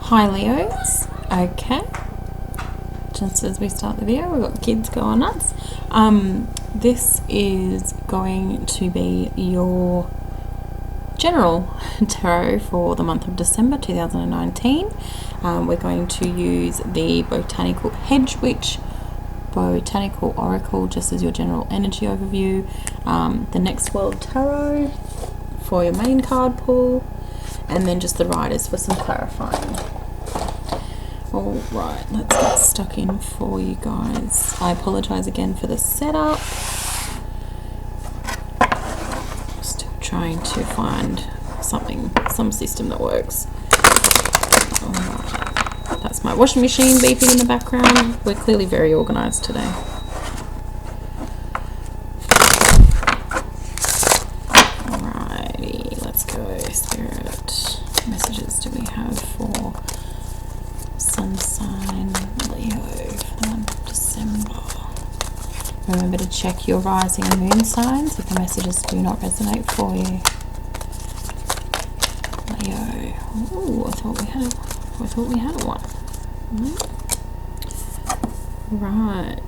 Hi Leos. Okay. Just as we start the video, we've got kids going nuts. This is going to be your general tarot for the month of December 2019. We're going to use the Botanical Hedge Witch Botanical Oracle just as your general energy overview. The Next World Tarot for your main card pull, and then just the Riders for some clarifying. Alright, let's get stuck in for you guys. I apologise again for the setup. Still trying to find some system that works. Alright, that's my washing machine beeping in the background. We're clearly very organised today. Alrighty, let's go. Spirit, messages do we have for Sun sign Leo for the month of December? Remember to check your rising and moon signs if the messages do not resonate for you. Leo. Ooh, I thought we had one. Right.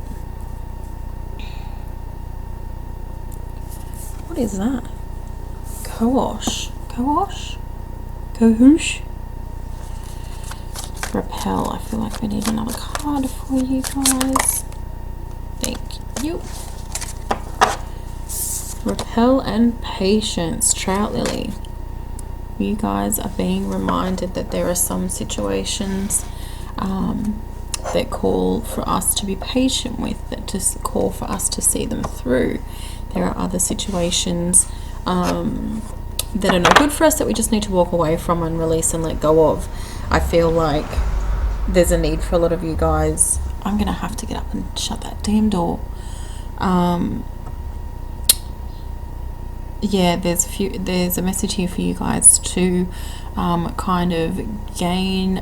What is that? Cohosh. Repel. I feel like we need another card for you guys. Thank you. Repel and Patience. Trout Lily. You guys are being reminded that there are some situations that call for us to be patient with, that just call for us to see them through. There are other situations that are no good for us that we just need to walk away from and release and let go of. I feel like there's a need for a lot of you guys. I'm gonna have to get up and shut that damn door. Yeah, there's a message here for you guys to kind of gain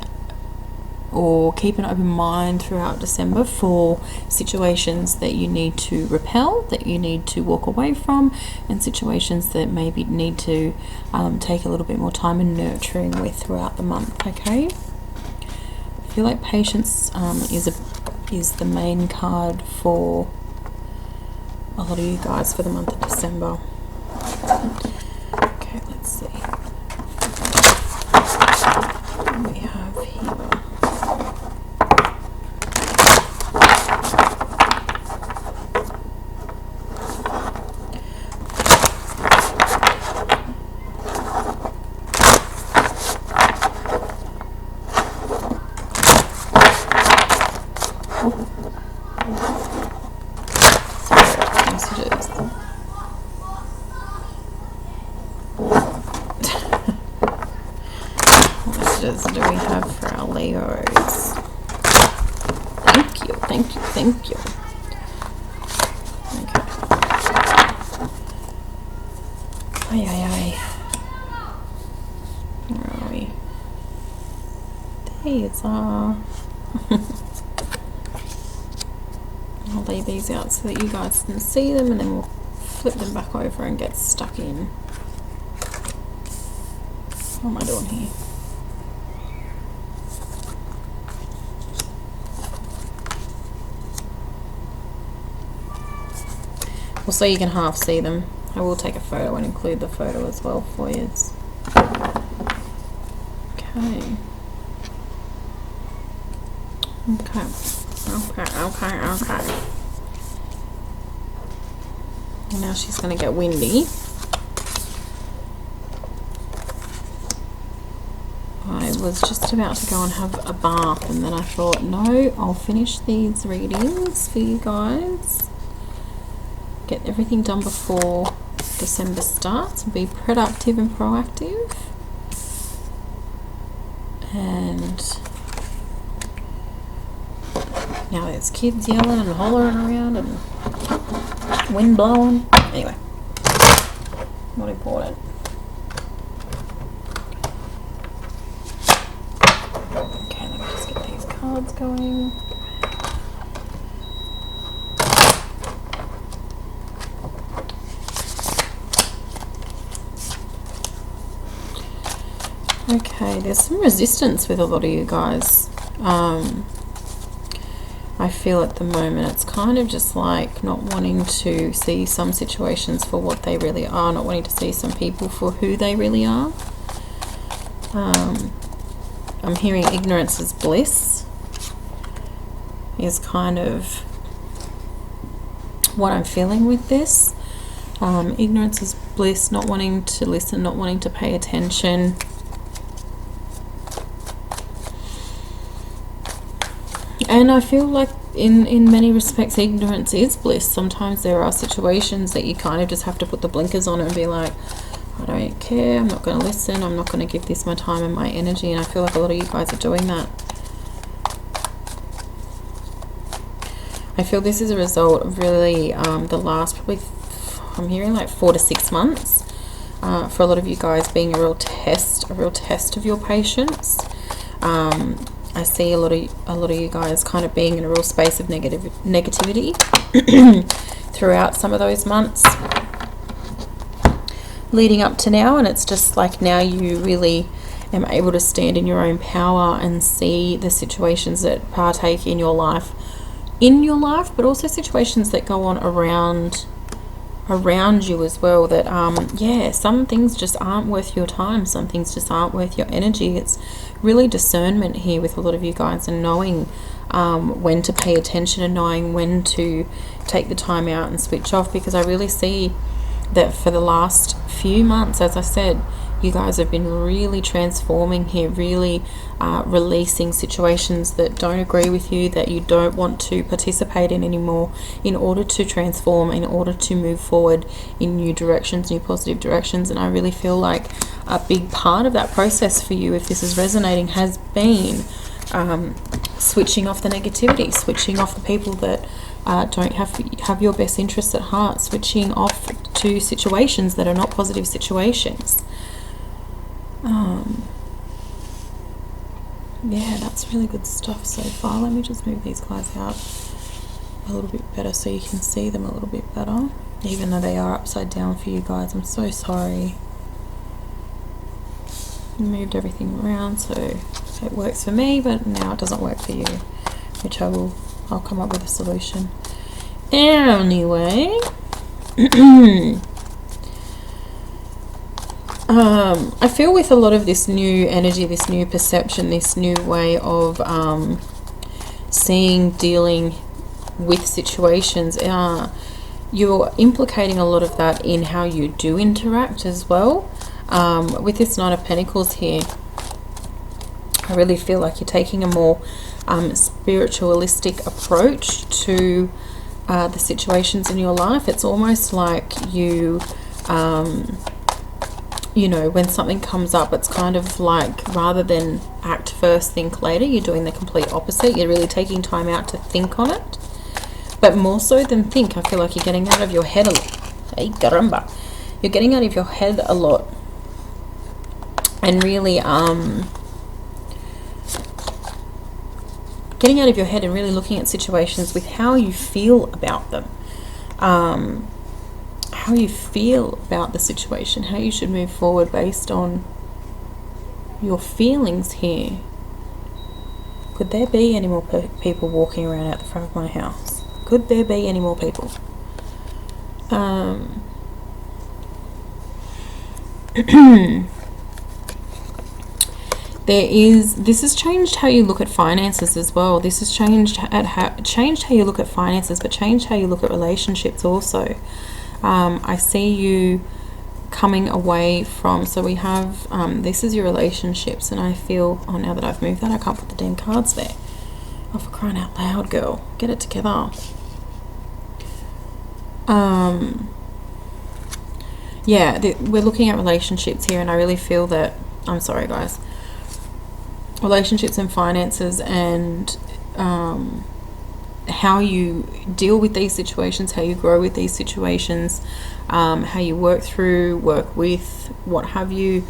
or keep an open mind throughout December for situations that you need to repel, that you need to walk away from, and situations that maybe need to take a little bit more time and nurturing with throughout the month. Okay, I feel like Patience is the main card for a lot of you guys for the month of December. Okay, let's see what we have here. Do we have for our Leos? Thank you. Okay. Aye. Where are we? These are. I'll lay these out so that you guys can see them, and then we'll flip them back over and get stuck in. What am I doing here? So you can half see them. I will take a photo and include the photo as well for you. Okay. And now she's going to get windy. I was just about to go and have a bath, and then I thought, no, I'll finish these readings for you guys. Get everything done before December starts, be productive and proactive. And now there's kids yelling and hollering around and wind blowing. Anyway, not important. Okay, let me just get these cards going. Okay, there's some resistance with a lot of you guys. I feel at the moment it's kind of just like not wanting to see some situations for what they really are, not wanting to see some people for who they really are. I'm hearing ignorance is bliss is kind of what I'm feeling with this. Ignorance is bliss, not wanting to listen, not wanting to pay attention. And I feel like in many respects ignorance is bliss. Sometimes there are situations that you kind of just have to put the blinkers on and be like, I don't care, I'm not going to listen, I'm not going to give this my time and my energy. And I feel like a lot of you guys are doing that. I feel this is a result of really the last probably, I'm hearing like 4 to 6 months for a lot of you guys being a real test of your patience. I see a lot of you guys kind of being in a real space of negativity throughout some of those months leading up to now, and it's just like now you really am able to stand in your own power and see the situations that partake in your life, but also situations that go on around you as well, that yeah, some things just aren't worth your time, some things just aren't worth your energy. It's really discernment here with a lot of you guys, and knowing when to pay attention and knowing when to take the time out and switch off, because I really see that for the last few months, as I said, you guys have been really transforming here, really releasing situations that don't agree with you, that you don't want to participate in anymore, in order to transform, in order to move forward in new directions, new positive directions. And I really feel like a big part of that process for you, if this is resonating, has been switching off the negativity, switching off the people that don't have your best interests at heart, switching off to situations that are not positive situations. Yeah, that's really good stuff so far. Let me just move these guys out a little bit better so you can see them a little bit better, even though they are upside down for you guys. I'm so sorry. Moved everything around so it works for me, but now it doesn't work for you, which I'll come up with a solution. Anyway, I feel with a lot of this new energy, this new perception, this new way of seeing, dealing with situations, you're implicating a lot of that in how you do interact as well. With this Nine of Pentacles here, I really feel like you're taking a more spiritualistic approach to the situations in your life. It's almost like you know, when something comes up, it's kind of like, rather than act first, think later, you're doing the complete opposite. You're really taking time out to think on it. But more so than think, I feel like you're getting out of your head a lot. Hey, caramba. You're getting out of your head a lot. And really, getting out of your head and really looking at situations with how you feel about them. How you feel about the situation, how you should move forward based on your feelings here. Could there be any more people walking around out the front of my house? Could there be any more people? This has changed how you look at finances as well. This has changed how you look at finances, but changed how you look at relationships also. I see you coming away from, so we have, this is your relationships, and I feel, oh, now that I've moved that, I can't put the damn cards there. Oh, for crying out loud, girl. Get it together. Yeah, we're looking at relationships here, and I really feel that, I'm sorry guys, relationships and finances, and how you deal with these situations, how you grow with these situations, how you work with, what have you.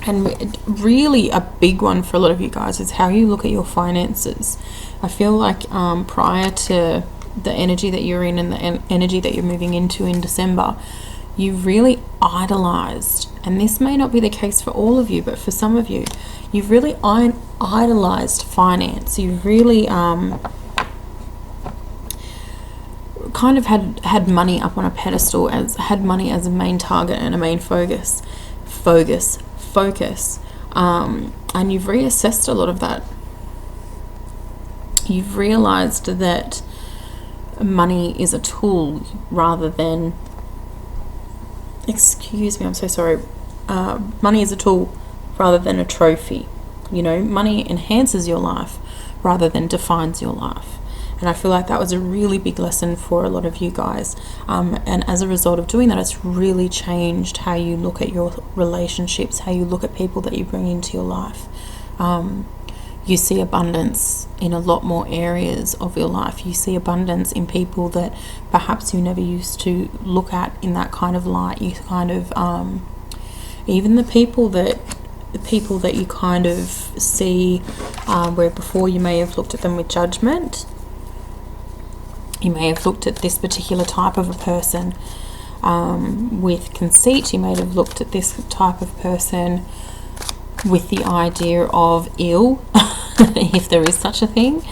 And really a big one for a lot of you guys is how you look at your finances. I feel like prior to the energy that you're in and the energy that you're moving into in December, you've really idolized, and this may not be the case for all of you, but for some of you, you've really idolized finance. You've really kind of had money up on a pedestal, had money as a main target and a main focus, and you've reassessed a lot of that. You've realized that money is a tool rather than, excuse me, I'm so sorry, money is a tool rather than a trophy. You know, money enhances your life rather than defines your life. And I feel like that was a really big lesson for a lot of you guys. And as a result of doing that, it's really changed how you look at your relationships, how you look at people that you bring into your life. You see abundance in a lot more areas of your life. You see abundance in people that perhaps you never used to look at in that kind of light. You kind of, even the people that you kind of see where before you may have looked at them with judgment. You may have looked at this particular type of a person with conceit. You may have looked at this type of person with the idea of ill, if there is such a thing.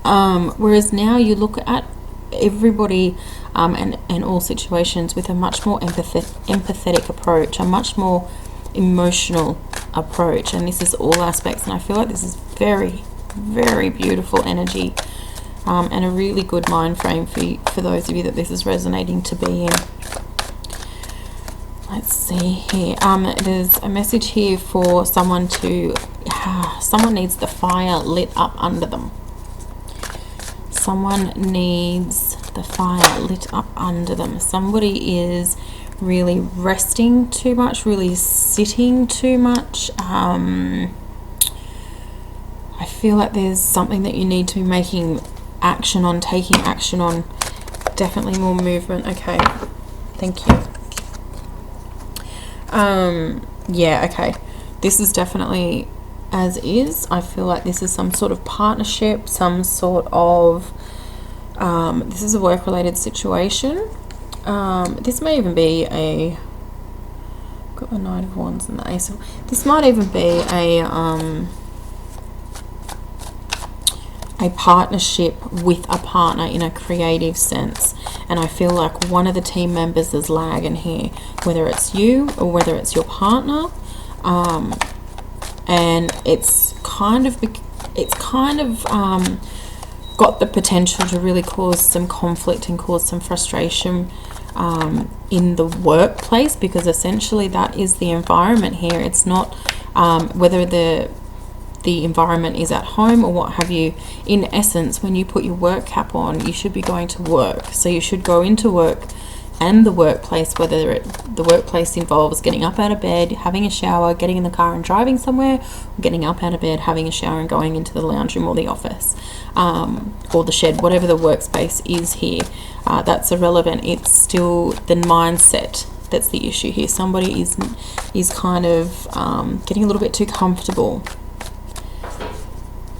Whereas now you look at everybody and all situations with a much more empathetic approach, a much more emotional approach. And this is all aspects. And I feel like this is very, very beautiful energy. And a really good mind frame for those of you that this is resonating to be in. Let's see here. There's a message here for someone someone needs the fire lit up under them. Someone needs the fire lit up under them. Somebody is really resting too much, really sitting too much. I feel like there's something that you need to be taking action on. Definitely more movement. Okay, thank you. Yeah, okay, this is definitely as is. I feel like this is some sort of partnership, some sort of this is a work related situation. This may even be got the Knight of Wands and the Ace of, this might even be a partnership with a partner in a creative sense. And I feel like one of the team members is lagging here, whether it's you or whether it's your partner. And it's kind of got the potential to really cause some conflict and cause some frustration in the workplace, because essentially that is the environment here. It's not whether the environment is at home or what have you. In essence, when you put your work cap on, you should be going to work. So you should go into work and the workplace, whether the workplace involves getting up out of bed, having a shower, getting in the car and driving somewhere, or getting up out of bed, having a shower and going into the lounge room or the office or the shed, whatever the workspace is here. That's irrelevant. It's still the mindset that's the issue here. Somebody is kind of getting a little bit too comfortable,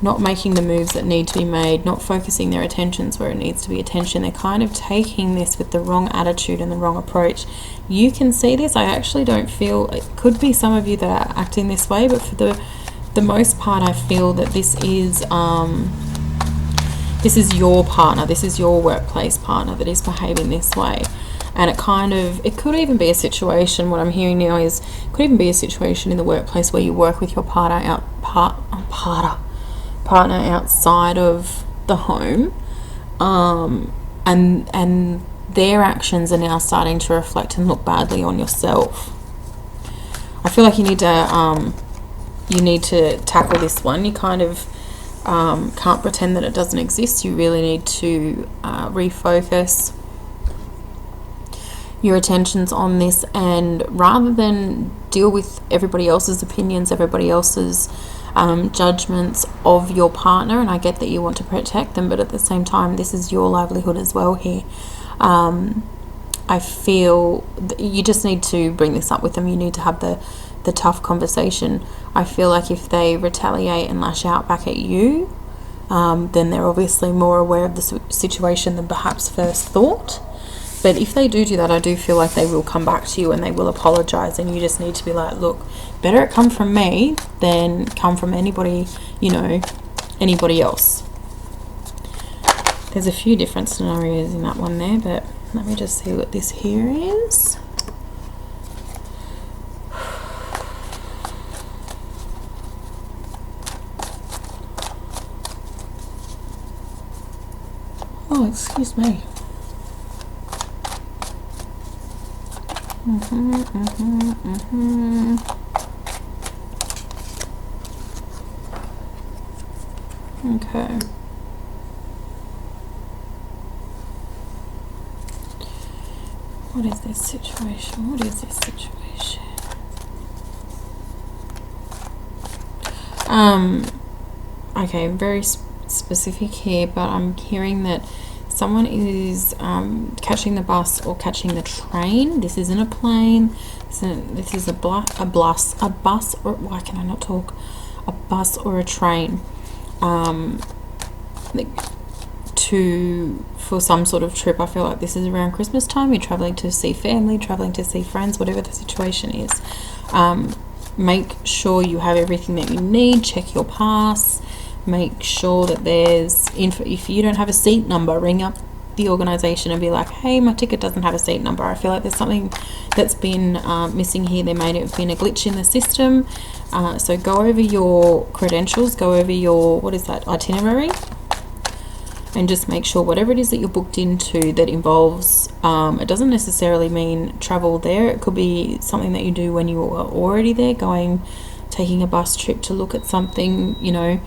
not making the moves that need to be made, not focusing their attentions where it needs to be attention. They're kind of taking this with the wrong attitude and the wrong approach. You can see this. I actually don't feel, it could be some of you that are acting this way, but for the most part, I feel that this is your partner, this is your workplace partner that is behaving this way. And it could even be a situation, what I'm hearing now is, it could even be a situation in the workplace where you work with your partner outside of the home, and their actions are now starting to reflect and look badly on yourself. I feel like you need to tackle this one. You kind of can't pretend that it doesn't exist. You really need to refocus your attentions on this, and rather than deal with everybody else's opinions, everybody else's judgments of your partner, and I get that you want to protect them, but at the same time, this is your livelihood as well here. I feel you just need to bring this up with them. You need to have the tough conversation. I feel like if they retaliate and lash out back at you, then they're obviously more aware of the situation than perhaps first thought. But if they do that, I do feel like they will come back to you and they will apologize, and you just need to be like, look, better it come from me than come from anybody, you know, anybody else. There's a few different scenarios in that one there, but let me just see what this here is. Oh, excuse me. Okay. What is this situation? What is this situation? Okay, very specific here, but I'm hearing that someone is catching the bus or catching the train. This isn't a plane. This is a bus, or why can I not talk? A bus or a train. For some sort of trip. I feel like this is around Christmas time. You're traveling to see family, traveling to see friends, whatever the situation is. Make sure you have everything that you need. Check your pass. Make sure that there's info. If you don't have a seat number, ring up the organisation and be like, hey, my ticket doesn't have a seat number. I feel like there's something that's been missing here. There may have been a glitch in the system. So go over your credentials, go over your, what is that, itinerary, and just make sure whatever it is that you're booked into that involves, it doesn't necessarily mean travel there. It could be something that you do when you are already there, taking a bus trip to look at something, you know,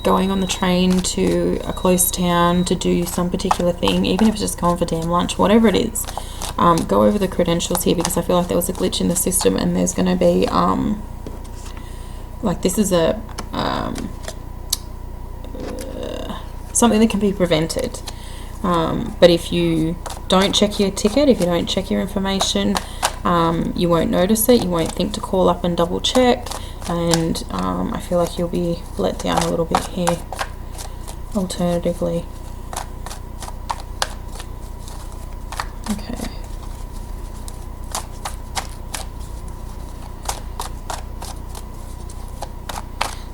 going on the train to a close town to do some particular thing, even if it's just going for damn lunch, whatever it is. Go over the credentials here, because I feel like there was a glitch in the system, and there's going to be like, this is a something that can be prevented. But if you don't check your ticket, if you don't check your information, you won't notice it. You won't think to call up and double check, and I feel like you'll be let down a little bit here. Alternatively, okay.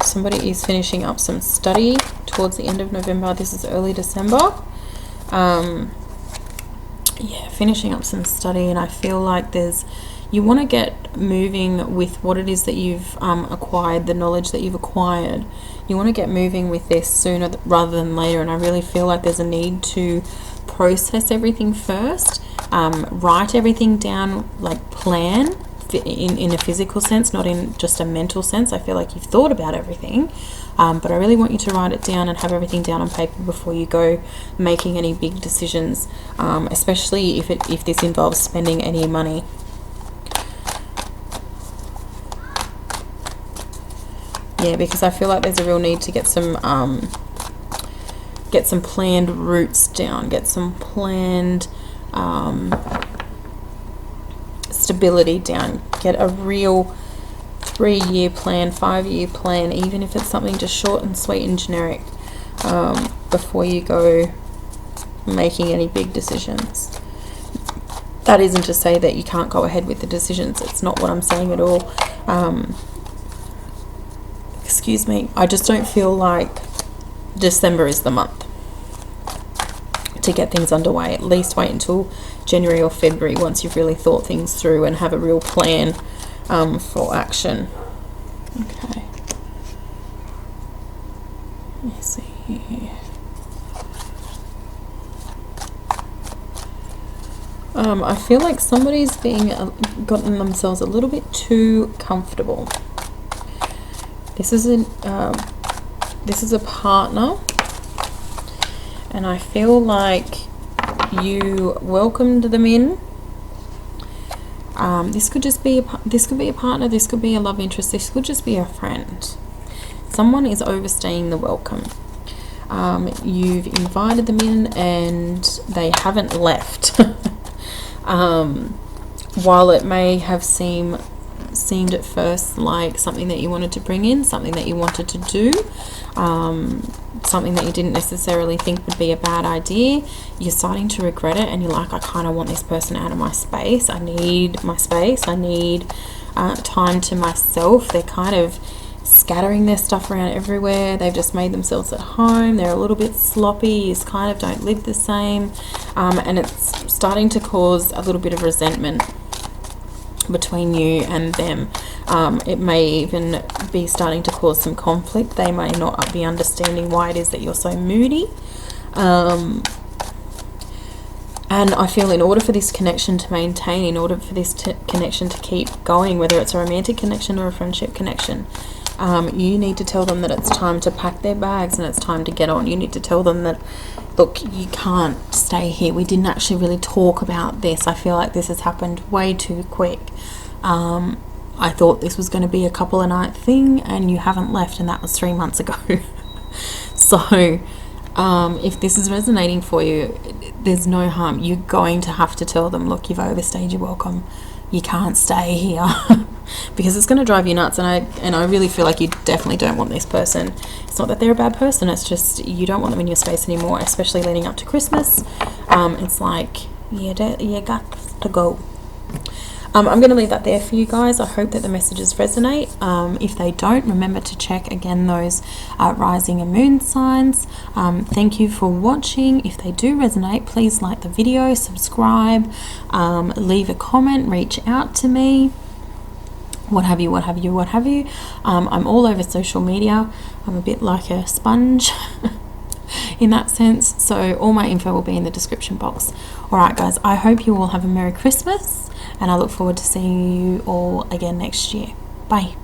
Somebody is finishing up some study towards the end of November. This is early December. Yeah, finishing up some study, and I feel like you want to get moving with what it is that you've acquired, the knowledge that you've acquired. You want to get moving with this sooner rather than later, and I really feel like there's a need to process everything first, write everything down, like plan in a physical sense, not in just a mental sense. I feel like you've thought about everything, but I really want you to write it down and have everything down on paper before you go making any big decisions, especially if this involves spending any money. Yeah, because I feel like there's a real need to get some planned routes down, get some planned stability down, get a real 3-year plan, 5-year plan, even if it's something just short and sweet and generic, before you go making any big decisions. That isn't to say that you can't go ahead with the decisions. It's not what I'm saying at all. Excuse me, I just don't feel like December is the month to get things underway. At least wait until January or February, once you've really thought things through and have a real plan for action. Okay. Let me see here. I feel like somebody's gotten themselves a little bit too comfortable. This is a partner, and I feel like you welcomed them in. This could be a partner, this could be a love interest, this could just be a friend. Someone is overstaying the welcome. You've invited them in and they haven't left. While it may have seemed seemed at first like something that you wanted to bring in, something that you wanted to do, something that you didn't necessarily think would be a bad idea, you're starting to regret it, and you're like, I kind of want this person out of my space. I need my space. I need time to myself. They're kind of scattering their stuff around everywhere. They've just made themselves at home. They're a little bit sloppy. You just kind of don't live the same, and it's starting to cause a little bit of resentment between you and them. It may even be starting to cause some conflict. They may not be understanding why it is that you're so moody. And I feel in order for this connection to maintain, in order for this connection to keep going, whether it's a romantic connection or a friendship connection, you need to tell them that it's time to pack their bags and it's time to get on. You need to tell them that, look, you can't stay here. We didn't actually really talk about this. I feel like this has happened way too quick. I thought this was going to be a couple of night thing, and you haven't left, and that was 3 months ago. So if this is resonating for you, there's no harm. You're going to have to tell them, look, you've overstayed your welcome. You can't stay here. Because it's going to drive you nuts, and I really feel like you definitely don't want this person. It's not that they're a bad person, it's just you don't want them in your space anymore, especially leading up to Christmas. It's like you got to go. I'm going to leave that there for you guys. I hope that the messages resonate. If they don't, remember to check again those rising and moon signs. Thank you for watching. If they do resonate, please like the video, subscribe, leave a comment, reach out to me, what have you. I'm all over social media. I'm a bit like a sponge in that sense, so all my info will be in the description box. Alright guys, I hope you all have a Merry Christmas, and I look forward to seeing you all again next year. Bye.